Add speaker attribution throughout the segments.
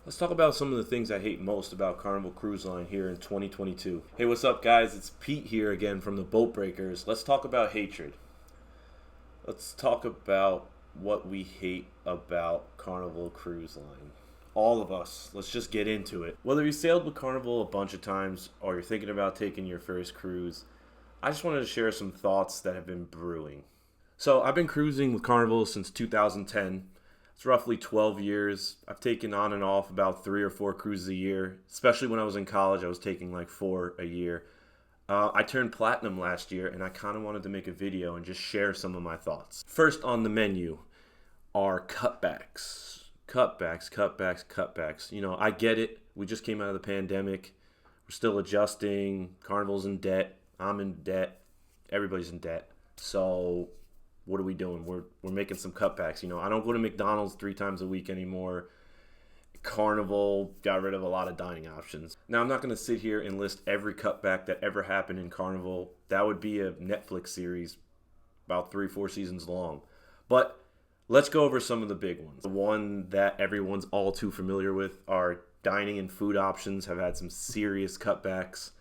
Speaker 1: Let's talk about some of the things I hate most about Carnival Cruise Line here in 2022. Hey, what's up, guys? It's Pete here again from the Boat Breakers. Let's talk about hatred. Let's talk about what we hate about Carnival Cruise Line. All of us. Let's just get into it. Whether you sailed with Carnival a bunch of times or you're thinking about taking your first cruise, I just wanted to share some thoughts that have been brewing. So, I've been cruising with Carnival since 2010. It's roughly 12 years. I've taken on and off about 3 or 4 cruises a year. Especially when I was in college, I was taking like 4 a year. I turned platinum last year, and I kind of wanted to make a video and just share some of my thoughts. First on the menu are cutbacks. Cutbacks. You know, I get it. We just came out of the pandemic. We're still adjusting. Carnival's in debt. I'm in debt. Everybody's in debt. So what are we doing? We're making some cutbacks. You know, I don't go to McDonald's 3 times a week anymore. Carnival got rid of a lot of dining options. Now, I'm not going to sit here and list every cutback that ever happened in Carnival. That would be a Netflix series about 3 or 4 seasons long. But let's go over some of the big ones. The one that everyone's all too familiar with are dining and food options have had some serious cutbacks.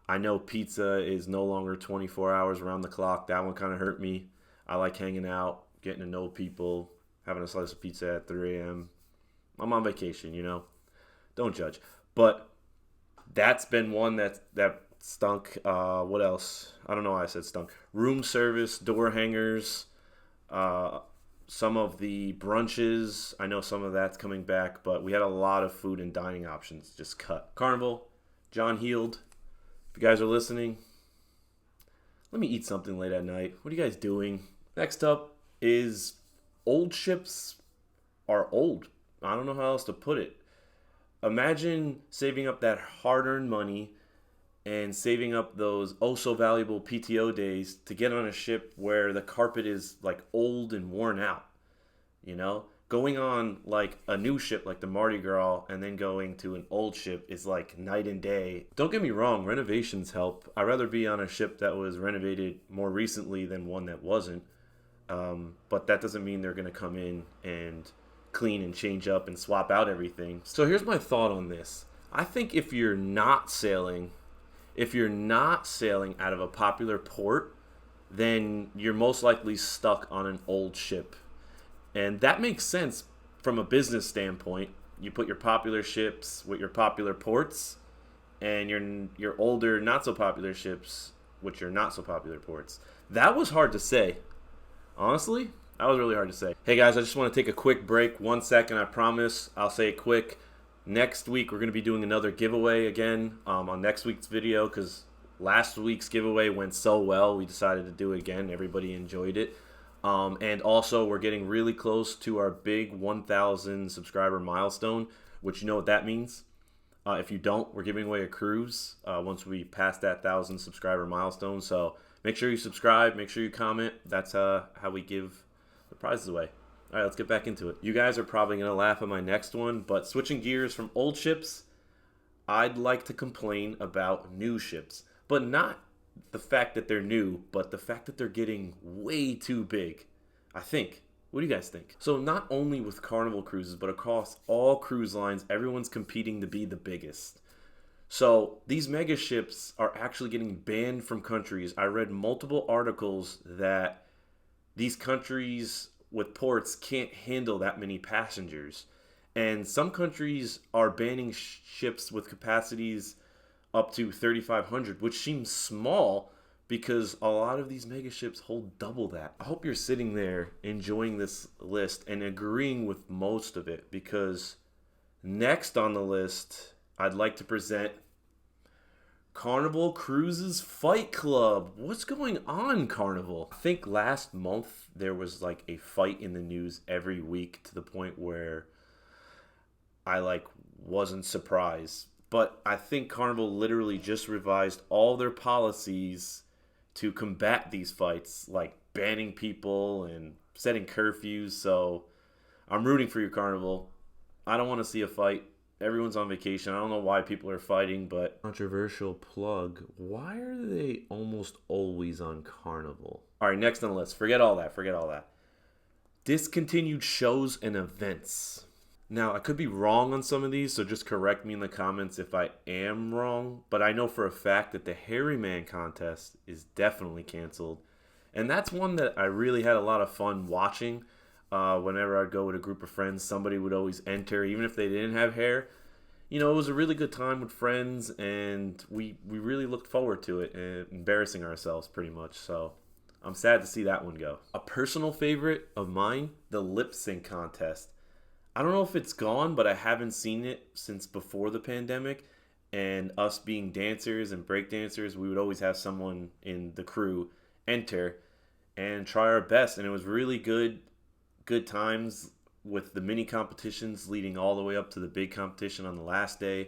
Speaker 1: I know pizza is no longer 24 hours around the clock. That one kind of hurt me. I like hanging out, getting to know people, having a slice of pizza at 3 a.m. I'm on vacation, you know. Don't judge. But that's been one that stunk. What else? I don't know why I said stunk. Room service, door hangers, some of the brunches. I know some of that's coming back, but we had a lot of food and dining options just cut. Carnival, John Heald, if you guys are listening, let me eat something late at night. What are you guys doing? Next up is old ships are old. I don't know how else to put it. Imagine saving up that hard-earned money and saving up those oh-so-valuable PTO days to get on a ship where the carpet is like old and worn out. You know? Going on like a new ship like the Mardi Gras and then going to an old ship is like night and day. Don't get me wrong, renovations help. I'd rather be on a ship that was renovated more recently than one that wasn't. But that doesn't mean they're going to come in and clean and change up and swap out everything. So here's my thought on this. I think if you're not sailing out of a popular port, then you're most likely stuck on an old ship. And that makes sense from a business standpoint. You put your popular ships with your popular ports and your older, not so popular ships with your not so popular ports. That was hard to say. Honestly, that was really hard to say. Hey guys, I just want to take a quick break. 1 second, I promise. I'll say it quick. Next week, we're going to be doing another giveaway again on next week's video because last week's giveaway went so well. We decided to do it again. Everybody enjoyed it. And also, we're getting really close to our big 1,000 subscriber milestone, which you know what that means. If you don't, we're giving away a cruise once we pass that 1,000 subscriber milestone. So make sure you subscribe. Make sure you comment. That's how we give the prizes away. All right, let's get back into it. You guys are probably going to laugh at my next one, but switching gears from old ships, I'd like to complain about new ships. But not the fact that they're new, but the fact that they're getting way too big, I think. What do you guys think? So not only with Carnival cruises, but across all cruise lines, everyone's competing to be the biggest. So these mega ships are actually getting banned from countries. I read multiple articles that these countries with ports can't handle that many passengers. And some countries are banning ships with capacities up to 3,500, which seems small because a lot of these mega ships hold double that. I hope you're sitting there enjoying this list and agreeing with most of it, because next on the list, I'd like to present Carnival Cruises Fight Club. What's going on, Carnival? I think last month there was like a fight in the news every week to the point where I wasn't surprised. But I think Carnival literally just revised all their policies to combat these fights, like banning people and setting curfews. So I'm rooting for you, Carnival. I don't want to see a fight. Everyone's on vacation. I don't know why people are fighting, but controversial plug. Why are they almost always on Carnival? All right, next on the list. Forget all that. Discontinued shows and events. Now, I could be wrong on some of these, so just correct me in the comments if I am wrong. But I know for a fact that the Hairy Man contest is definitely canceled. And that's one that I really had a lot of fun watching. Whenever I'd go with a group of friends, somebody would always enter, even if they didn't have hair. You know, it was a really good time with friends, and we really looked forward to it, and embarrassing ourselves pretty much. So I'm sad to see that one go. A personal favorite of mine, the lip sync contest. I don't know if it's gone, but I haven't seen it since before the pandemic. And us being dancers and break dancers, we would always have someone in the crew enter and try our best. And it was really good times with the mini competitions leading all the way up to the big competition on the last day.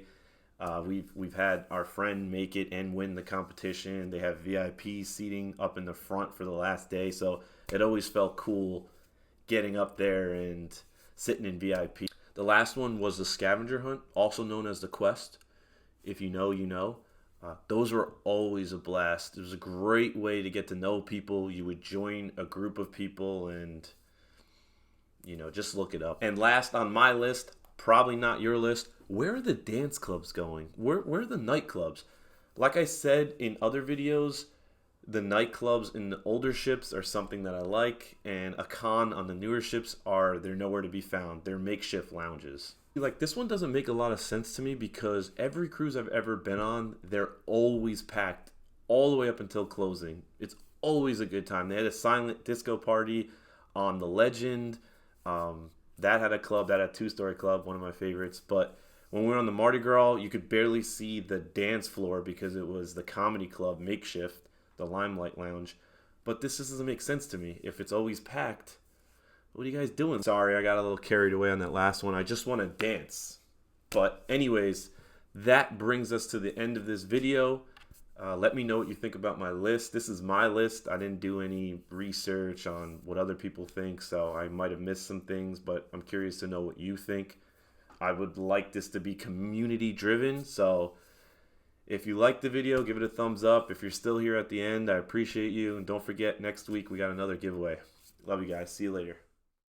Speaker 1: We've had our friend make it and win the competition. They have VIP seating up in the front for the last day, so it always felt cool getting up there and sitting in VIP. The last one was the scavenger hunt, also known as the quest. If you know, you know. Those were always a blast. It was a great way to get to know people. You would join a group of people and, you know, just look it up. And last on my list, probably not your list, where are the dance clubs going? Where are the nightclubs? Like I said in other videos, the nightclubs in the older ships are something that I like, and a con on the newer ships are they're nowhere to be found. They're makeshift lounges. Like, this one doesn't make a lot of sense to me because every cruise I've ever been on, they're always packed all the way up until closing. It's always a good time. They had a silent disco party on the Legend. That had a club, that had a two-story club, one of my favorites. But when we were on the Mardi Gras, you could barely see the dance floor because it was the comedy club makeshift, the Limelight Lounge. But this just doesn't make sense to me. If it's always packed, what are you guys doing? Sorry, I got a little carried away on that last one. I just want to dance. But anyways, that brings us to the end of this video. Let me know what you think about my list. This is my list. I didn't do any research on what other people think, so I might have missed some things, but I'm curious to know what you think. I would like this to be community driven, so if you liked the video, give it a thumbs up. If you're still here at the end, I appreciate you. And don't forget, next week we got another giveaway. Love you guys. See you later.